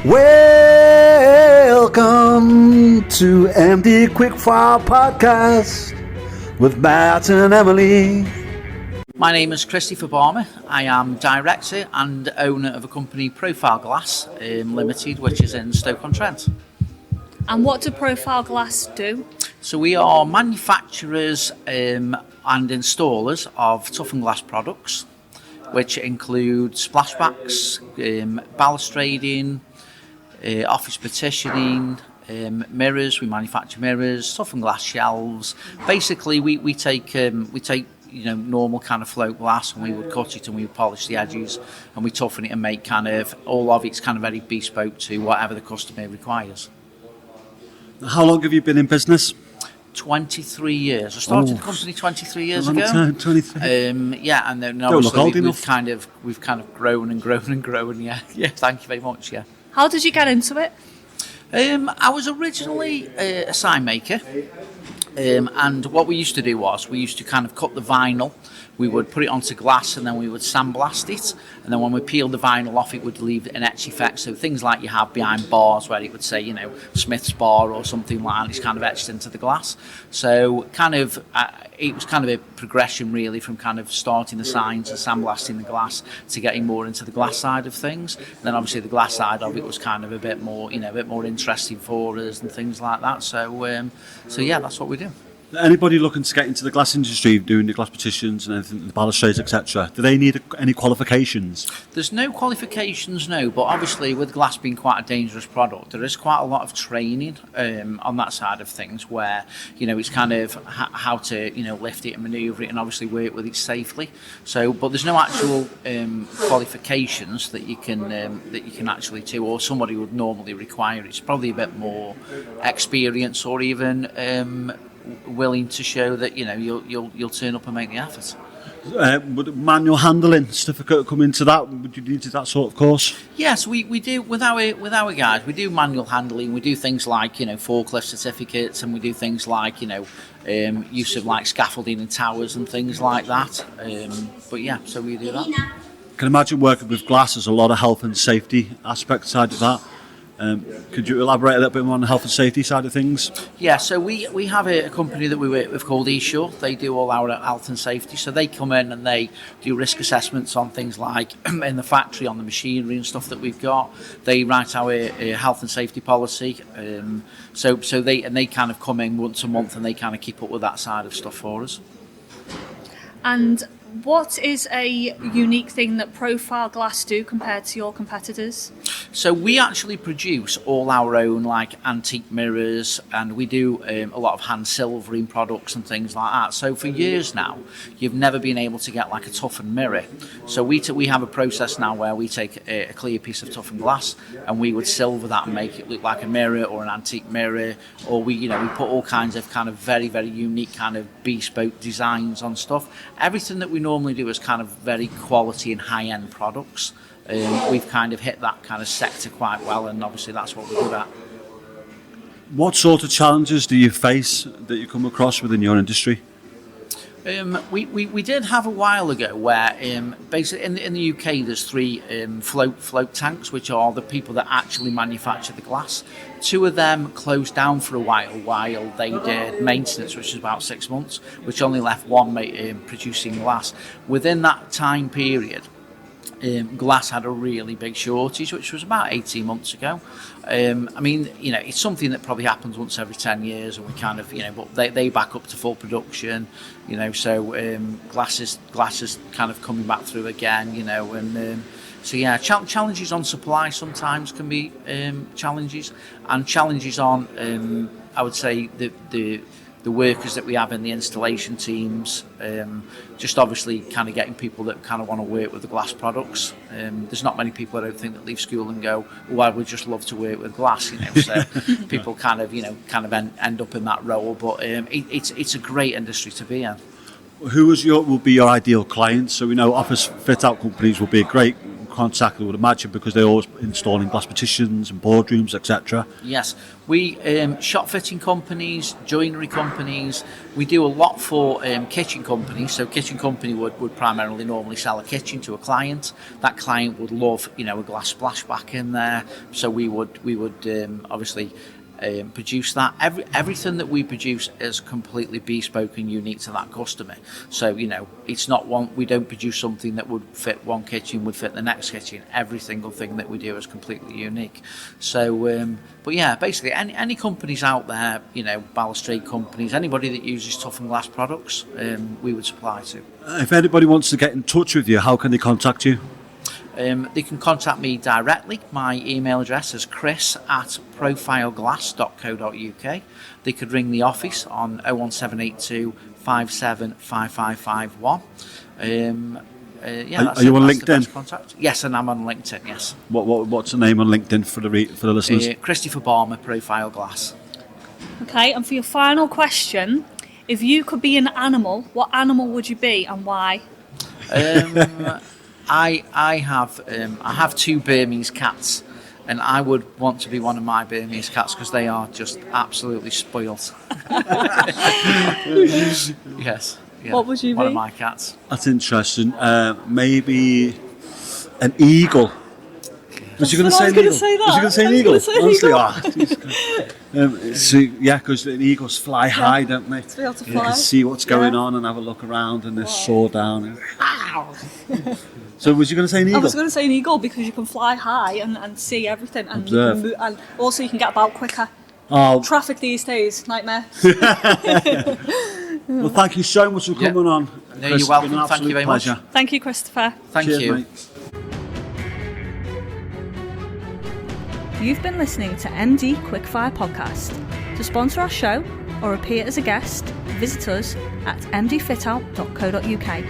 Welcome to MD Quickfire Podcast with Matt and Emily. My name is Christopher Balmer. I am director and owner of a company, Profile Glass Limited, which is in Stoke-on-Trent. And what do Profile Glass do? So we are manufacturers and installers of toughened glass products, which include splashbacks, balustrading, office partitioning, mirrors. We manufacture mirrors, toughened glass shelves. Basically, we take normal kind of float glass, and we would cut it and we would polish the edges and we toughen it and make kind of all of it's kind of very bespoke to whatever the customer requires. How long have you been in business? 23 years. I started the company 23 years ago. 23. And then obviously we've kind of grown and grown and grown. Yeah. Thank you very much. Yeah. How did you get into it? I was originally a sign maker. And what we used to do was we used to kind of cut the vinyl, we would put it onto glass and then we would sandblast it, and then when we peeled the vinyl off it would leave an etch effect, so things like you have behind bars where it would say Smith's bar or something like that, and it's kind of etched into the glass. So kind of it was kind of a progression really from kind of starting the signs and sandblasting the glass to getting more into the glass side of things. And then obviously the glass side of it was kind of a bit more interesting for us and things like that. So yeah, that's what we do. Anybody looking to get into the glass industry, doing the glass partitions and anything, the balustrades, etc., do they need any qualifications? There's no qualifications, no, but obviously with glass being quite a dangerous product, there is quite a lot of training on that side of things where, it's kind of how to, lift it and manoeuvre it and obviously work with it safely. So, but there's no actual qualifications that you can actually do, or somebody would normally require. It's probably a bit more experience or even willing to show that you'll turn up and make the effort. Would manual handling certificate come into that? Would you need that sort of course? Yes, we do with our guys. We do manual handling. We do things like forklift certificates, and we do things like use of like scaffolding and towers and things like that. But yeah, so we do that. I can imagine working with glass. There's a lot of health and safety aspect side of that. Could you elaborate a little bit more on the health and safety side of things? Yeah, so we have a company that we work with called eSure. They do all our health and safety. So they come in and they do risk assessments on things like in the factory, on the machinery and stuff that we've got. They write our health and safety policy. So they kind of come in once a month and they kind of keep up with that side of stuff for us. And what is a unique thing that Profile Glass do compared to your competitors? So we actually produce all our own like antique mirrors, and we do a lot of hand silvering products and things like that. So for years now, you've never been able to get like a toughened mirror. So we have a process now where we take a clear piece of toughened glass and we would silver that and make it look like a mirror or an antique mirror, or we put all kinds of kind of very, very unique kind of bespoke designs on stuff. Everything that we normally do is kind of very quality and high-end products. We've kind of hit that kind of sector quite well, and obviously that's what we're good at. What sort of challenges do you face that you come across within your industry? We did have a while ago where basically in the UK there's three float tanks, which are the people that actually manufacture the glass. Two of them closed down for a while they did maintenance, which was about 6 months, which only left one producing glass. Within that time period, glass had a really big shortage, which was about 18 months ago. It's something that probably happens once every 10 years, and we kind of, but they back up to full production, so glass is kind of coming back through again, so yeah, challenges on supply sometimes can be challenges, and challenges on, I would say, the workers that we have in the installation teams, just obviously kind of getting people that kind of want to work with the glass products. There's not many people, I don't think, that leave school and go, I would just love to work with glass, so people kind of end up in that role, but it's a great industry to be in. Who will be your ideal client? So we know office fit out companies will be a great contact, I would imagine, because they're always installing glass partitions and boardrooms, etc. Yes, we shop fitting companies, joinery companies. We do a lot for kitchen companies. So kitchen company would primarily normally sell a kitchen to a client. That client would love, a glass splashback in there. So we would obviously produce that. Everything that we produce is completely bespoke and unique to that customer. So it's not one. We don't produce something that would fit one kitchen would fit the next kitchen. Every single thing that we do is completely unique. So, but yeah, basically any companies out there, balustrade companies, anybody that uses toughened glass products, we would supply to. If anybody wants to get in touch with you, how can they contact you? They can contact me directly. My email address is chris@profileglass.co.uk. They could ring the office on 01782 575551. Are you on LinkedIn? Contact. Yes, and I'm on LinkedIn. Yes. What's the name on LinkedIn for the listeners? Christopher Balmer, Profile Glass. Okay, and for your final question, if you could be an animal, what animal would you be and why? I have two Burmese cats, and I would want to be one of my Burmese cats because they are just absolutely spoilt. Yes. Yeah, what would you one be? Of my cats. That's interesting. Maybe an eagle. Was you going to say an eagle? Was you going to say an eagle? Honestly, because the eagles fly high, don't they? To be able to You fly. can see what's going on and have a look around and they soar down. So was you going to say an eagle? I was going to say an eagle because you can fly high and see everything, and Observe. you can move, and also you can get about quicker. Oh, Traffic these days, nightmare. well, thank you so much for coming on. No, Chris. you're welcome. It's been an Thank you very much. pleasure. Thank you, Christopher. Thank Cheers, you. mate. You've been listening to MD Quickfire Podcast. To sponsor our show or appear as a guest, visit us at mdfitout.co.uk.